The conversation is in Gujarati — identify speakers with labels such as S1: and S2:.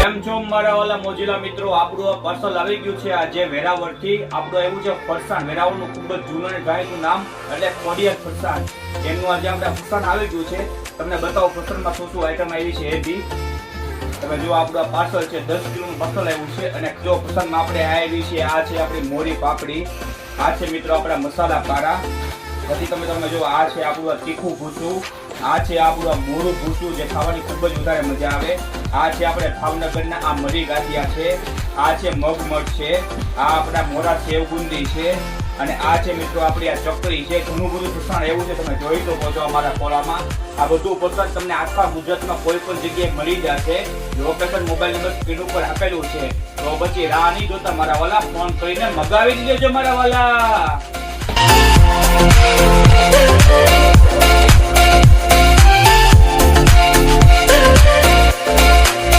S1: કેમ છો મારા વાલા મોજીલા મિત્રો, આપણું પાર્સલ આવી ગયું છે આજે વેરાવળ થી. આપણું એવું છે ફરસાણ, વેરાવળનું ખૂબ જ જૂનું અને જાણીતું નામ એટલે કોડિયર ફરસાણ. એમનું આજે આપણે ફરસાણ આવી ગયું છે. તમને બતાવો ફરસાણમાં શું શું આઈટમ આવી છે એ બી. તમે જો આપણું પાર્સલ છે 10 કિલોનું પાર્સલ આવ્યું છે. અને જો ફરસાણમાં આપણે આવી છે, આ છે આપણી મોરી પાપડી, આ છે મિત્રો આપણા મસાલા પારા, પછી તમે જો આ છે આપણું તીખું ભૂસું, આ છે આપણું મોરું ભૂસું જે ખાવાની ખૂબ જ વધારે મજા આવે, આ છે આપણે ભાવનગરના આ મરી ગાંઠિયા છે, આ છે મગમઠ છે, આ આપણા મોરા સેવ બુંદી છે, અને આ છે મિત્રો આપણી આ ચકરી છે. ઘણું બધું ફરસાણ એવું છે, તમે જોઈ શકો છો અમારા ખોરામાં. આ બધું ફરસાણ તમને આખા ગુજરાતમાં કોઈ પણ જગ્યાએ મળી જશે. લોકેશન મોબાઈલ નંબર સ્ક્રીન ઉપર આપેલું છે. તો પછી રાહ નહીં જોતા મારા વાલા, ફોન કરીને મગાવી દેજો મારા વાલા.